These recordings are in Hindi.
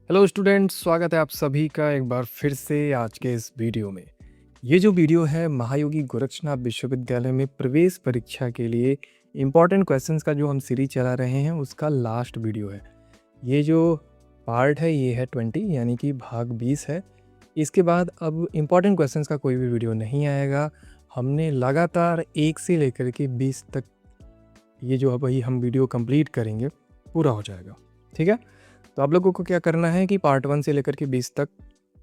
हेलो स्टूडेंट्स, स्वागत है आप सभी का एक बार फिर से आज के इस वीडियो में। ये जो वीडियो है महायोगी गोरक्षनाथ विश्वविद्यालय में प्रवेश परीक्षा के लिए इम्पॉर्टेंट क्वेश्चंस का जो हम सीरीज चला रहे हैं उसका लास्ट वीडियो है। ये जो पार्ट है ये है 20 यानी कि भाग 20 है। इसके बाद अब इम्पॉर्टेंट क्वेश्चंस का कोई भी वीडियो नहीं आएगा। हमने लगातार 1 से लेकर के 20 तक ये जो अब हम वीडियो कंप्लीट करेंगे पूरा हो जाएगा। ठीक है, तो आप लोगों को क्या करना है कि पार्ट 1 से लेकर के 20 तक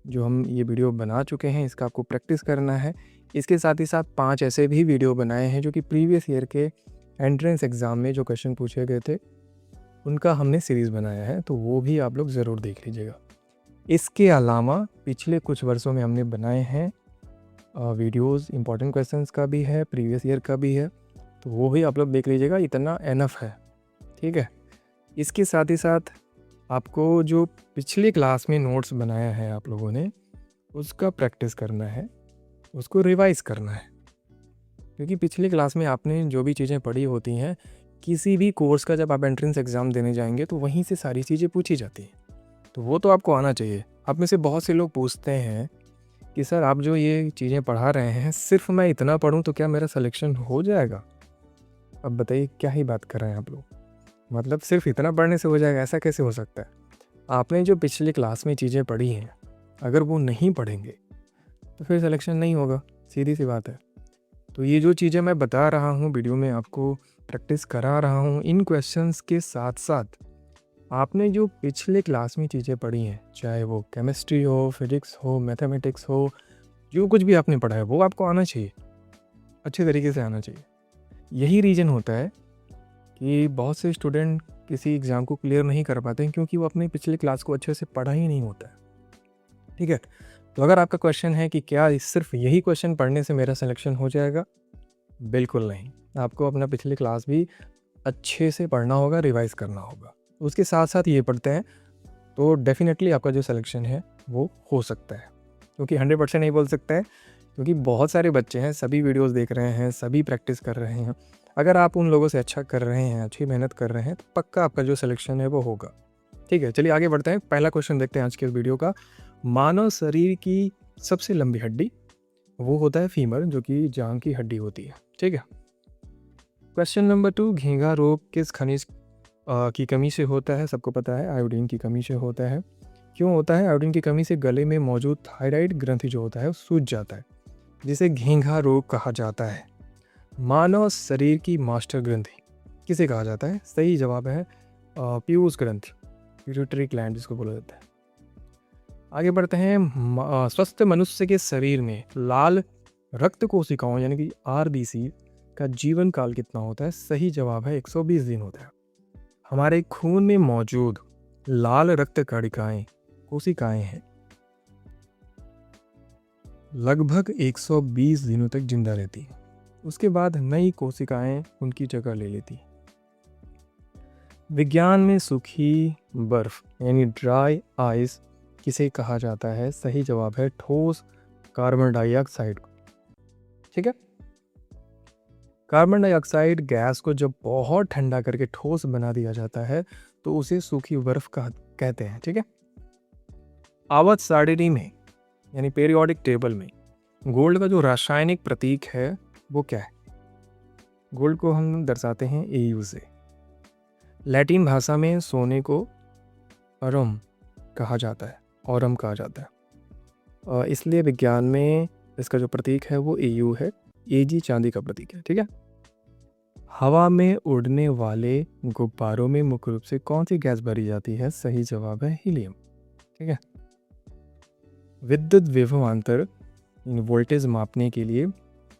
जो हम ये वीडियो बना चुके हैं इसका आपको प्रैक्टिस करना है। इसके साथ ही साथ 5 ऐसे भी वीडियो बनाए हैं जो कि प्रीवियस ईयर के एंट्रेंस एग्ज़ाम में जो क्वेश्चन पूछे गए थे उनका हमने सीरीज़ बनाया है, तो वो भी आप लोग ज़रूर देख लीजिएगा। इसके अलावा पिछले कुछ वर्षों में हमने बनाए हैं वीडियोज़, इंपॉर्टेंट क्वेश्चंस का भी है, प्रीवियस ईयर का भी है, तो वो भी आप लोग देख लीजिएगा। इतना एनफ है, ठीक है। इसके साथ ही साथ आपको जो पिछली क्लास में नोट्स बनाया है आप लोगों ने उसका प्रैक्टिस करना है, उसको रिवाइज़ करना है, क्योंकि पिछली क्लास में आपने जो भी चीज़ें पढ़ी होती हैं किसी भी कोर्स का जब आप एंट्रेंस एग्ज़ाम देने जाएंगे तो वहीं से सारी चीज़ें पूछी जाती हैं, तो वो तो आपको आना चाहिए। आप में से बहुत से लोग पूछते हैं कि सर आप जो ये चीज़ें पढ़ा रहे हैं सिर्फ मैं इतना पढ़ूँ तो क्या मेरा सिलेक्शन हो जाएगा? अब बताइए क्या ही बात कर रहे हैं आप लोग। मतलब सिर्फ इतना पढ़ने से हो जाएगा, ऐसा कैसे हो सकता है? आपने जो पिछली क्लास में चीज़ें पढ़ी हैं अगर वो नहीं पढ़ेंगे तो फिर सिलेक्शन नहीं होगा, सीधी सी बात है। तो ये जो चीज़ें मैं बता रहा हूँ वीडियो में, आपको प्रैक्टिस करा रहा हूँ, इन क्वेश्चंस के साथ साथ आपने जो पिछले क्लास में चीज़ें पढ़ी हैं, चाहे वो केमिस्ट्री हो, फिजिक्स हो, मैथमेटिक्स हो, जो कुछ भी आपने पढ़ा है वो आपको आना चाहिए, अच्छे तरीके से आना चाहिए। यही रीज़न होता है कि बहुत से स्टूडेंट किसी एग्ज़ाम को क्लियर नहीं कर पाते हैं क्योंकि वो अपने पिछले क्लास को अच्छे से पढ़ा ही नहीं होता है। ठीक है, तो अगर आपका क्वेश्चन है कि क्या सिर्फ यही क्वेश्चन पढ़ने से मेरा सिलेक्शन हो जाएगा, बिल्कुल नहीं। आपको अपना पिछली क्लास भी अच्छे से पढ़ना होगा, रिवाइज़ करना होगा। उसके साथ साथ ये पढ़ते हैं तो डेफिनेटली आपका जो सिलेक्शन है वो हो सकता है, क्योंकि 100% नहीं बोल सकता है, क्योंकि बहुत सारे बच्चे हैं, सभी वीडियोस देख रहे हैं, सभी प्रैक्टिस कर रहे हैं। अगर आप उन लोगों से अच्छा कर रहे हैं, अच्छी मेहनत कर रहे हैं, तो पक्का आपका जो सिलेक्शन है वो होगा। ठीक है, चलिए आगे बढ़ते हैं। पहला क्वेश्चन देखते हैं आज के वीडियो का। मानव शरीर की सबसे लंबी हड्डी वो होता है फीमर, जो कि जांघ की हड्डी होती है। ठीक है। क्वेश्चन नंबर 2, घेंघा रोग किस खनिज की कमी से होता है? सबको पता है आयोडीन की कमी से होता है। क्यों होता है? आयोडीन की कमी से गले में मौजूद थायराइड ग्रंथि जो होता है वो सूज जाता है, जिसे घेंघा रोग कहा जाता है। मानव शरीर की मास्टर ग्रंथि किसे कहा जाता है? सही जवाब है पीयूष ग्रंथि, पिट्यूटरी ग्लैंड जिसको बोला जाता है। आगे बढ़ते हैं। स्वस्थ मनुष्य के शरीर में लाल रक्त कोशिकाओं यानी कि आरबीसी का जीवन काल कितना होता है? सही जवाब है 120 दिन होता है। हमारे खून में मौजूद लाल रक्त कणिकाएं कोशिकाएं हैं, लगभग 120 दिनों तक जिंदा रहती हैं, उसके बाद नई कोशिकाएं उनकी जगह ले लेती हैं। विज्ञान में सूखी बर्फ यानी ड्राई आइस किसे कहा जाता है? सही जवाब है ठोस कार्बन डाइऑक्साइड को। ठीक है, कार्बन डाइऑक्साइड गैस को जब बहुत ठंडा करके ठोस बना दिया जाता है तो उसे सूखी बर्फ कहते हैं। ठीक है, आवर्त सारणी में यानी पीरियोडिक टेबल में गोल्ड का जो रासायनिक प्रतीक है वो क्या है? गोल्ड को हम दर्शाते हैं AU से। लैटिन भाषा में सोने को ऑरम कहा जाता है, ऑरम कहा जाता है, और इसलिए विज्ञान में इसका जो प्रतीक है वो AU है। AG चांदी का प्रतीक है। ठीक है, हवा में उड़ने वाले गुब्बारों में मुख्य रूप से कौन सी गैस भरी जाती है? सही जवाब है हीलियम। ठीक है, विद्युत विभवांतर वोल्टेज मापने के लिए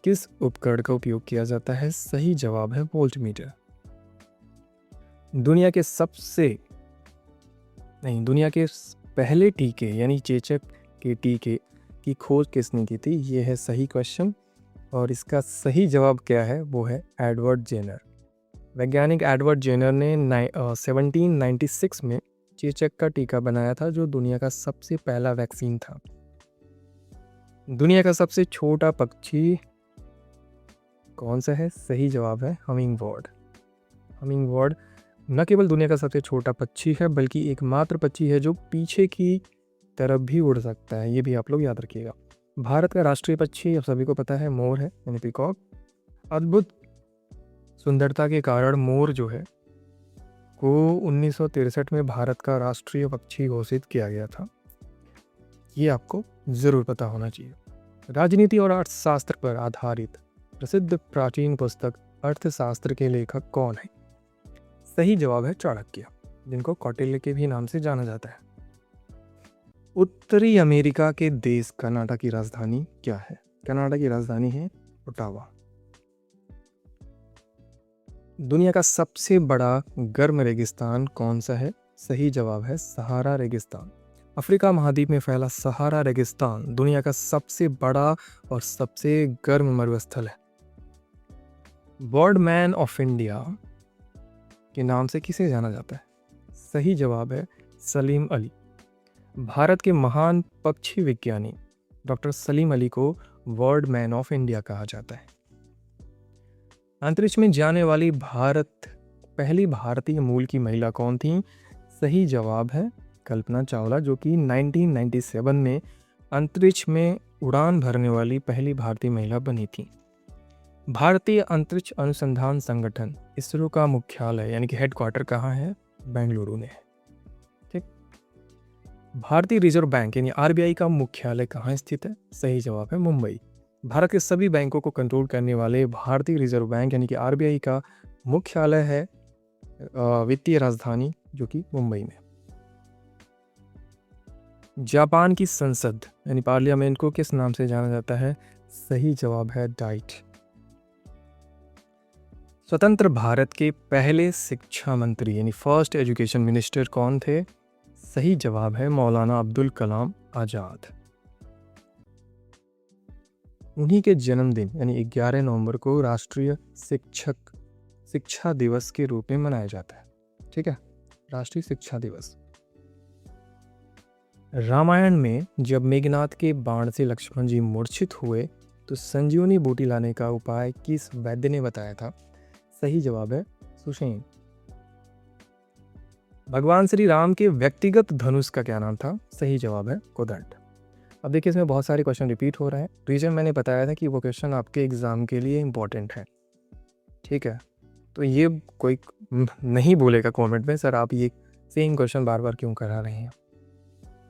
किस उपकरण का उपयोग किया जाता है? सही जवाब है वोल्टमीटर। दुनिया के पहले टीके यानी चेचक के टीके की खोज किसने की थी? ये है सही क्वेश्चन, और इसका सही जवाब क्या है? वो है एडवर्ड जेनर। वैज्ञानिक एडवर्ड जेनर ने 1796 में चेचक का टीका बनाया था, जो दुनिया का सबसे पहला वैक्सीन था। दुनिया का सबसे छोटा पक्षी कौन सा है? सही जवाब है हमिंग बर्ड। हमिंग बर्ड न केवल दुनिया का सबसे छोटा पक्षी है बल्कि एकमात्र पक्षी है जो पीछे की तरफ भी उड़ सकता है, ये भी आप लोग याद रखिएगा। भारत का राष्ट्रीय पक्षी आप सभी को पता है मोर है, यानी पीकॉक। अद्भुत सुंदरता के कारण मोर जो है को 1963 में भारत का राष्ट्रीय पक्षी घोषित किया गया था, ये आपको ज़रूर पता होना चाहिए। राजनीति और अर्थशास्त्र पर आधारित प्रसिद्ध प्राचीन पुस्तक अर्थशास्त्र के लेखक कौन है? सही जवाब है चाणक्य, जिनको कौटिल्य के भी नाम से जाना जाता है। उत्तरी अमेरिका के देश कनाडा की राजधानी क्या है? कनाडा की राजधानी है ओटावा। दुनिया का सबसे बड़ा गर्म रेगिस्तान कौन सा है? सही जवाब है सहारा रेगिस्तान। अफ्रीका महाद्वीप में फैला सहारा रेगिस्तान दुनिया का सबसे बड़ा और सबसे गर्म मरुस्थल है। बर्ड मैन ऑफ इंडिया के नाम से किसे जाना जाता है? सही जवाब है सलीम अली। भारत के महान पक्षी विज्ञानी डॉक्टर सलीम अली को बर्ड मैन ऑफ इंडिया कहा जाता है। अंतरिक्ष में जाने वाली पहली भारतीय मूल की महिला कौन थी? सही जवाब है कल्पना चावला, जो कि 1997 में अंतरिक्ष में उड़ान भरने वाली पहली भारतीय महिला बनी थी। भारतीय अंतरिक्ष अनुसंधान संगठन इसरो का मुख्यालय यानी कि हेडक्वार्टर कहाँ है? बेंगलुरु में है। ठीक। भारतीय रिजर्व बैंक यानी आरबीआई का मुख्यालय कहाँ स्थित है? सही जवाब है मुंबई। भारत के सभी बैंकों को कंट्रोल करने वाले भारतीय रिजर्व बैंक यानी कि आरबीआई का मुख्यालय है वित्तीय राजधानी जो कि मुंबई में। जापान की संसद यानी पार्लियामेंट को किस नाम से जाना जाता है? सही जवाब है डाइट। स्वतंत्र भारत के पहले शिक्षा मंत्री यानी फर्स्ट एजुकेशन मिनिस्टर कौन थे? सही जवाब है मौलाना अब्दुल कलाम आज़ाद। उन्हीं के जन्मदिन यानी 11 नवंबर को राष्ट्रीय शिक्षा दिवस के रूप में मनाया जाता है। ठीक है, राष्ट्रीय शिक्षा दिवस। रामायण में जब मेघनाद के बाण से लक्ष्मण जी मूर्छित हुए तो संजीवनी बूटी लाने का उपाय किस वैद्य ने बताया था? सही जवाब है सुषेण। भगवान श्री राम के व्यक्तिगत धनुष का क्या नाम था? सही जवाब है कोदंड। अब देखिए इसमें बहुत सारे क्वेश्चन रिपीट हो रहे हैं। रीजन मैंने बताया था कि वो क्वेश्चन आपके एग्जाम के लिए इंपॉर्टेंट है। ठीक है, तो ये कोई नहीं बोलेगा कमेंट में सर आप ये सेम क्वेश्चन बार बार क्यों करा रहे हैं,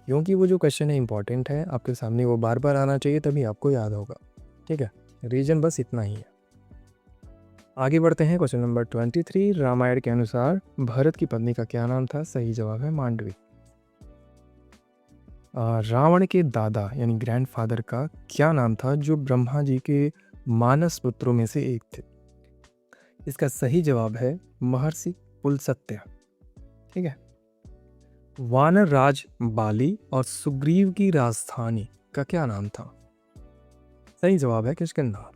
क्योंकि वो जो क्वेश्चन है इंपॉर्टेंट है, आपके सामने वो बार बार आना चाहिए तभी आपको याद होगा। ठीक है, रीजन बस इतना ही है। आगे बढ़ते हैं। क्वेश्चन नंबर 23, रामायण के अनुसार भरत की पत्नी का क्या नाम था? सही जवाब है मांडवी। रावण के दादा यानी ग्रैंडफादर का क्या नाम था जो ब्रह्मा जी के मानस पुत्रों में से एक थे? इसका सही जवाब है महर्षि पुलस्त्य। ठीक है। वानर राज बाली और सुग्रीव की राजधानी का क्या नाम था? सही जवाब है किष्किंधा।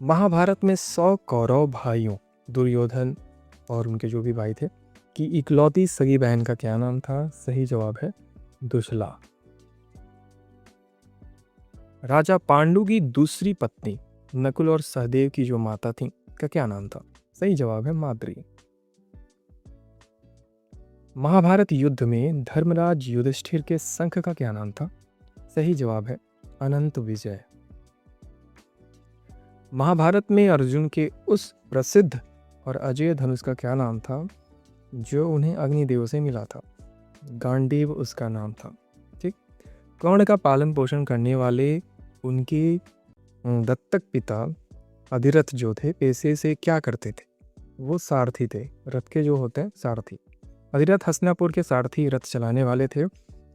महाभारत में 100 कौरव भाइयों दुर्योधन और उनके जो भी भाई थे की इकलौती सगी बहन का क्या नाम था? सही जवाब है दुशला। राजा पांडु की दूसरी पत्नी नकुल और सहदेव की जो माता थी का क्या नाम था? सही जवाब है माद्री। महाभारत युद्ध में धर्मराज युधिष्ठिर के शंख का क्या नाम था? सही जवाब है अनंत विजय। महाभारत में अर्जुन के उस प्रसिद्ध और अजय धनुष का क्या नाम था जो उन्हें अग्निदेव से मिला था? गांडीव उसका नाम था। ठीक। कर्ण का पालन पोषण करने वाले उनके दत्तक पिता अधिरथ जो थे पेशे से क्या करते थे? वो सारथी थे, रथ के जो होते हैं सारथी। अधिरथ हस्तिनापुर के सारथी रथ चलाने वाले थे,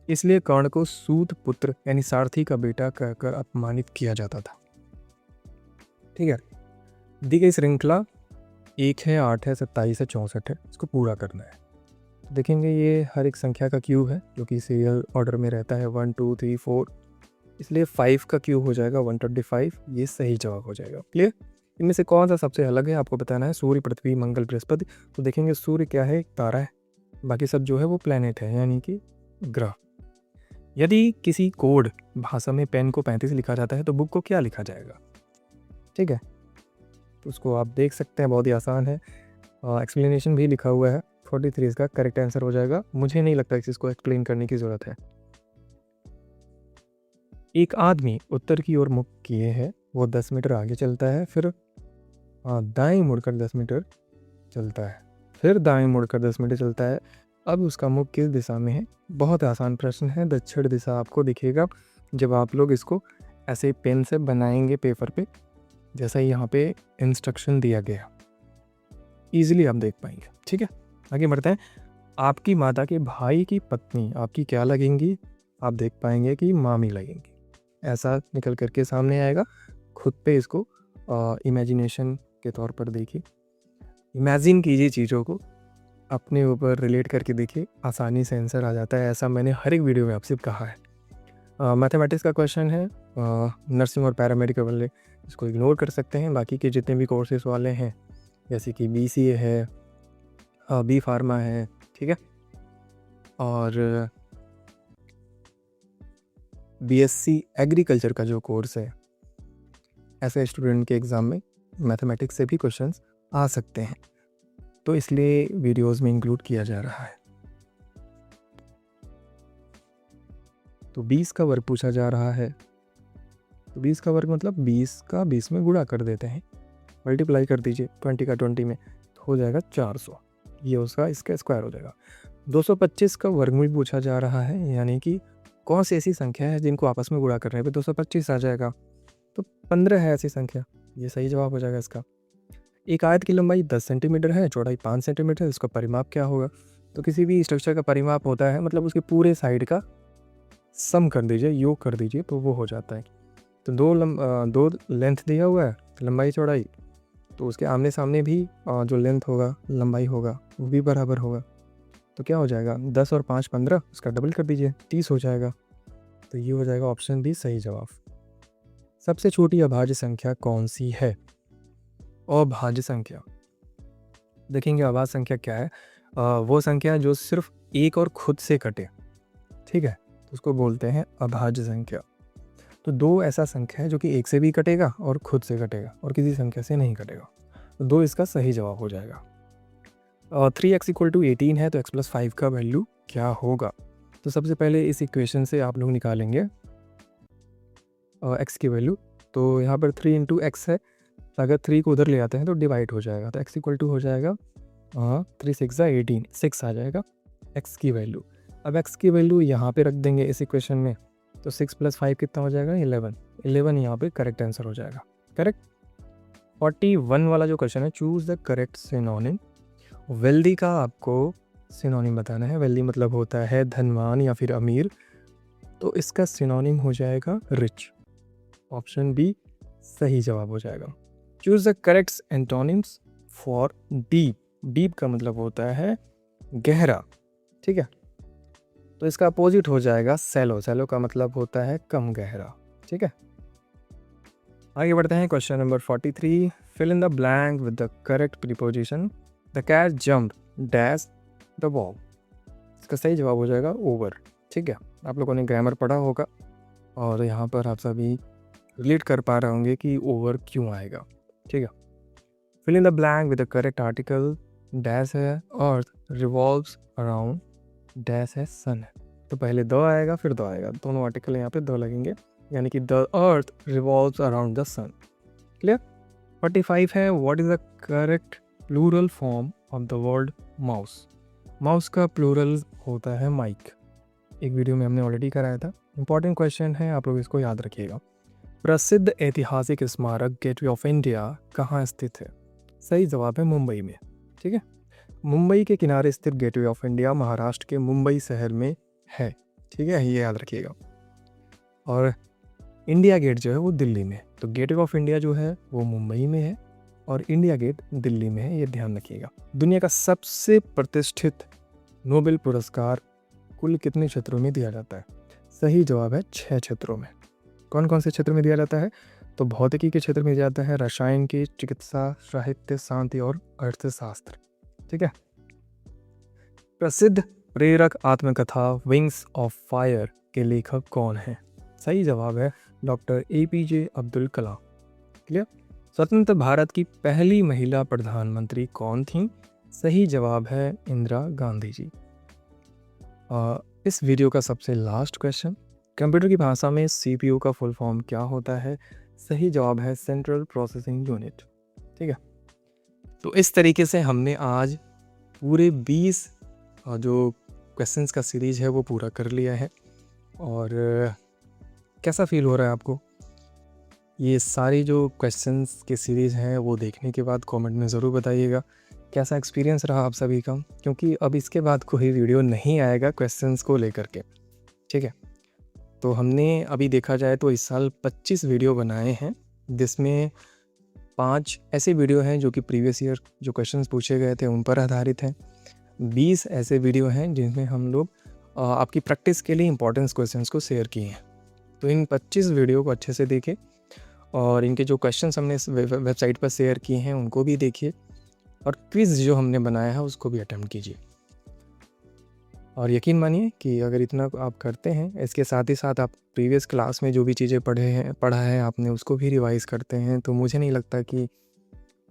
इसलिए कर्ण को सूत पुत्र यानी सारथी का बेटा कहकर अपमानित किया जाता था। ठीक है, दी गई श्रृंखला 1 है, 8 है, 27 है, 64 है, इसको पूरा करना है। देखेंगे ये हर एक संख्या का क्यूब है जो कि सीरियल ऑर्डर में रहता है 1 2 3 4, इसलिए 5 का क्यूब हो जाएगा 125, ये सही जवाब हो जाएगा। क्लियर? इनमें से कौन सा सबसे अलग है आपको बताना है। सूर्य, पृथ्वी, मंगल, बृहस्पति। तो देखेंगे सूर्य क्या है? एक तारा है, बाकी सब जो है वो प्लैनेट है यानी कि ग्रह। यदि किसी कोड भाषा में पेन को 35 लिखा जाता है तो बुक को क्या लिखा जाएगा? ठीक है, तो उसको आप देख सकते हैं, बहुत ही आसान है। एक्सप्लेनेशन भी लिखा हुआ है। 43 इसका करेक्ट आंसर हो जाएगा। मुझे नहीं लगता कि इसको एक्सप्लेन करने की ज़रूरत है। एक आदमी उत्तर की ओर मुख किए है, वो 10 मीटर आगे चलता है, फिर दाएं मुड़कर 10 मीटर चलता है, फिर दाएं मुड़कर 10 मीटर चलता है। अब उसका मुख किस दिशा में है? बहुत आसान प्रश्न है। दक्षिण दिशा आपको दिखेगा जब आप लोग इसको ऐसे पेन से बनाएंगे पेपर पे, जैसा ही यहाँ पे इंस्ट्रक्शन दिया गया, ईजिली आप देख पाएंगे। ठीक है, आगे बढ़ते हैं। आपकी माता के भाई की पत्नी आपकी क्या लगेंगी? आप देख पाएंगे कि मामी लगेंगी। ऐसा निकल करके सामने आएगा। खुद पे इसको इमेजिनेशन के तौर पर देखिए, इमेजिन कीजिए चीज़ों को, अपने ऊपर रिलेट करके देखिए, आसानी से आंसर आ जाता है। ऐसा मैंने हर एक वीडियो में आपसे कहा है। मैथमेटिक्स का क्वेश्चन है, नर्सिंग और पैरामेडिकल वाले इसको इग्नोर कर सकते हैं। बाकी के जितने भी कोर्सेज वाले हैं, जैसे कि BCA है, बी फार्मा है, ठीक है, और BSc एग्रीकल्चर का जो कोर्स है, ऐसे स्टूडेंट के एग्ज़ाम में मैथमेटिक्स से भी क्वेश्चंस आ सकते हैं, तो इसलिए वीडियोस में इंक्लूड किया जा रहा है। तो 20 का वर्ग पूछा जा रहा है, तो 20 का वर्ग मतलब 20 का 20 में गुणा कर देते हैं, मल्टीप्लाई कर दीजिए 20 का 20 में, तो हो जाएगा 400। ये उसका इसका स्क्वायर हो जाएगा। 225 का वर्गमूल पूछा जा रहा है, यानी कि कौन सी ऐसी संख्या है जिनको आपस में गुणा करने पे 225 आ जाएगा? तो 15 है ऐसी संख्या, ये सही जवाब हो जाएगा इसका। एक आयत की लंबाई 10 सेंटीमीटर है, चौड़ाई 5 सेंटीमीटर है, इसका परिमाप क्या होगा? तो किसी भी स्ट्रक्चर का परिमाप होता है मतलब उसके पूरे साइड का सम कर दीजिए, योग कर दीजिए, तो वो हो जाता है। तो दो लेंथ दिया हुआ है, लंबाई चौड़ाई, तो उसके आमने सामने भी जो लेंथ होगा, लंबाई होगा, वो भी बराबर होगा। तो क्या हो जाएगा? 10 और 5 15, उसका डबल कर दीजिए, 30 हो जाएगा। तो ये हो जाएगा ऑप्शन बी सही जवाब। सबसे छोटी अभाज्य संख्या कौन सी है? अभाज्य संख्या देखेंगे, अभाज्य संख्या क्या है? वो संख्या जो सिर्फ एक और खुद से कटे, ठीक है, तो उसको बोलते हैं अभाज्य संख्या। तो दो ऐसा संख्या है जो कि एक से भी कटेगा और खुद से कटेगा और किसी संख्या से नहीं कटेगा, तो 2 इसका सही जवाब हो जाएगा। 3x = 18 है, तो x + 5 का वैल्यू क्या होगा? तो सबसे पहले इस इक्वेशन से आप लोग निकालेंगे x की वैल्यू। तो यहाँ पर 3 × x है, अगर 3 को उधर ले आते हैं तो डिवाइड हो जाएगा, तो x = हो जाएगा 3 6 18, 6 आ जाएगा x की वैल्यू। अब x की वैल्यू यहाँ पे रख देंगे इस इक्वेशन में, तो 6 + 5 कितना हो जाएगा? 11। 11 यहाँ पे करेक्ट आंसर हो जाएगा। करेक्ट। 41 वाला जो क्वेश्चन है, choose the correct synonym. Wealthy का आपको सिनोनिम बताना है। वेल्दी मतलब होता है धनवान या फिर अमीर, तो इसका सिनोनिम हो जाएगा रिच। ऑप्शन बी सही जवाब हो जाएगा। Choose the correct antonyms for deep. Deep का मतलब होता है गहरा, ठीक है, तो इसका अपोजिट हो जाएगा सैलो। सैलो का मतलब होता है कम गहरा, ठीक है। आगे बढ़ते हैं, question number 43। Fill in the blank with the correct preposition. The cat jumped dash the ball. इसका सही जवाब हो जाएगा ओवर, ठीक है। आप लोगों ने ग्रामर पढ़ा होगा और यहाँ पर आप सभी रिलेट कर पा रहे होंगे कि ओवर क्यों आएगा, ठीक है। Fill in the blank with the correct article. Dash है अर्थ रिवॉल्व्स अराउंड, डैश है सन है, तो पहले द आएगा फिर द आएगा, दोनों आर्टिकल यहाँ पे द लगेंगे, यानी कि the earth revolves around the sun. Clear. 45 है, what is the correct plural form of the word mouse. Mouse का प्लूरल होता है माइक। एक वीडियो में हमने ऑलरेडी कराया था, इंपॉर्टेंट क्वेश्चन है, आप लोग इसको याद रखिएगा। प्रसिद्ध ऐतिहासिक स्मारक गेटवे ऑफ इंडिया कहाँ स्थित है? सही जवाब है मुंबई में, ठीक है। मुंबई के किनारे स्थित गेटवे ऑफ इंडिया महाराष्ट्र के मुंबई शहर में है, ठीक है, ये याद रखिएगा। और इंडिया गेट जो है वो दिल्ली में, तो गेटवे ऑफ इंडिया जो है वो मुंबई में है और इंडिया गेट दिल्ली में है, ये ध्यान रखिएगा। दुनिया का सबसे प्रतिष्ठित नोबेल पुरस्कार कुल कितने क्षेत्रों में दिया जाता है? सही जवाब है 6 क्षेत्रों में। कौन कौन से क्षेत्र में दिया जाता है? तो भौतिकी के क्षेत्र में दिया जाता है, रसायन की, चिकित्सा, साहित्य, शांति और अर्थशास्त्र, ठीक है। प्रसिद्ध प्रेरक आत्मकथा विंग्स ऑफ फायर के लेखक कौन है? सही जवाब है doctor APJ Abdul Kalam. Clear. स्वतंत्र भारत की पहली महिला प्रधानमंत्री कौन थी? सही जवाब है इंदिरा गांधी जी। इस वीडियो का सबसे लास्ट क्वेश्चन, कंप्यूटर की भाषा में सीपीयू का फुल फॉर्म क्या होता है? सही जवाब है सेंट्रल प्रोसेसिंग यूनिट। ठीक है, तो इस तरीके से हमने आज पूरे 20 जो क्वेश्चंस का सीरीज है वो पूरा कर लिया है। और कैसा फील हो रहा है आपको? ये सारी जो क्वेश्चंस की सीरीज़ हैं वो देखने के बाद कमेंट में ज़रूर बताइएगा कैसा एक्सपीरियंस रहा आप सभी का, क्योंकि अब इसके बाद कोई वीडियो नहीं आएगा क्वेश्चंस को लेकर के। ठीक है, तो हमने अभी देखा जाए तो इस साल 25 वीडियो बनाए हैं, जिसमें 5 ऐसे वीडियो हैं जो कि प्रीवियस ईयर जो क्वेश्चंस पूछे गए थे उन पर आधारित हैं। 20 ऐसे वीडियो हैं जिनमें हम लोग आपकी प्रैक्टिस के लिए इंपॉर्टेंस क्वेश्चंस को शेयर किए हैं। तो इन 25 वीडियो को अच्छे से देखें और इनके जो क्वेश्चंस हमने इस वेबसाइट पर शेयर किए हैं उनको भी देखिए, और क्विज़ जो हमने बनाया है उसको भी अटेम्प्ट कीजिए। और यकीन मानिए कि अगर इतना आप करते हैं, इसके साथ ही साथ आप प्रीवियस क्लास में जो भी चीज़ें पढ़ा है आपने उसको भी रिवाइज़ करते हैं, तो मुझे नहीं लगता कि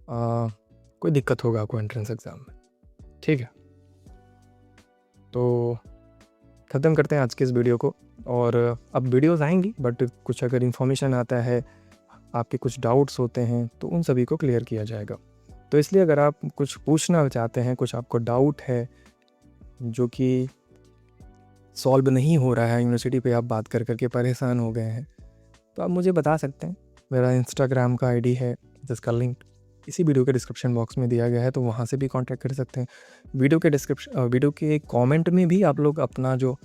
कोई दिक्कत होगा आपको एंट्रेंस एग्ज़ाम में। ठीक है, तो ख़त्म करते हैं आज के इस वीडियो को। और अब वीडियोज़ आएंगी, बट कुछ अगर इन्फॉर्मेशन आता है, आपके कुछ डाउट्स होते हैं, तो उन सभी को क्लियर किया जाएगा। तो इसलिए अगर आप कुछ पूछना चाहते हैं, कुछ आपको डाउट है जो कि सॉल्व नहीं हो रहा है, यूनिवर्सिटी पे आप बात कर करके परेशान हो गए हैं, तो आप मुझे बता सकते हैं। मेरा इंस्टाग्राम का आईडी है जिसका लिंक इसी वीडियो के डिस्क्रिप्शन बॉक्स में दिया गया है, तो वहाँ से भी कांटेक्ट कर सकते हैं। वीडियो के कमेंट में भी आप लोग अपना जो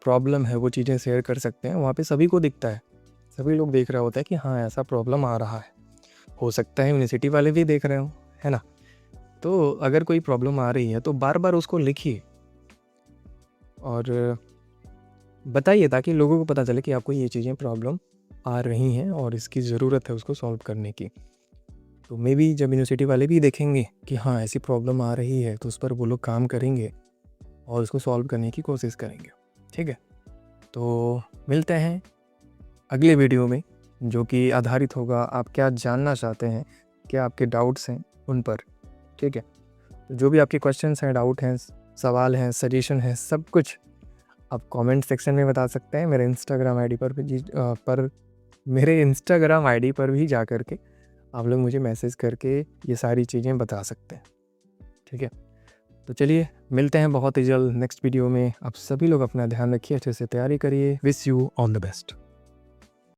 प्रॉब्लम है वो चीज़ें शेयर कर सकते हैं। वहाँ पे सभी को दिखता है, सभी लोग देख रहा होता है कि हाँ ऐसा प्रॉब्लम आ रहा है। हो सकता है यूनिवर्सिटी वाले भी देख रहे हो, है ना? तो अगर कोई प्रॉब्लम आ रही है तो बार बार उसको लिखिए और बताइए, ताकि लोगों को पता चले कि आपको ये चीज़ें प्रॉब्लम आ रही हैं और इसकी ज़रूरत है उसको सॉल्व करने की। तो मे बी जब यूनिवर्सिटी वाले भी देखेंगे कि हाँ ऐसी प्रॉब्लम आ रही है, तो उस पर वो लोग काम करेंगे और उसको सॉल्व करने की कोशिश करेंगे। ठीक है, तो मिलते हैं अगले वीडियो में, जो कि आधारित होगा आप क्या जानना चाहते हैं, क्या आपके डाउट्स हैं उन पर। ठीक है, तो जो भी आपके क्वेश्चंस हैं, डाउट हैं, सवाल हैं, सजेशन है, सब कुछ आप कमेंट सेक्शन में बता सकते हैं। मेरे इंस्टाग्राम आईडी पर भी जा कर के आप लोग मुझे मैसेज करके ये सारी चीज़ें बता सकते हैं। ठीक है, तो चलिए मिलते हैं बहुत ही जल्द नेक्स्ट वीडियो में। आप सभी लोग अपना ध्यान रखिए, अच्छे से तैयारी करिए। Wish you all the best.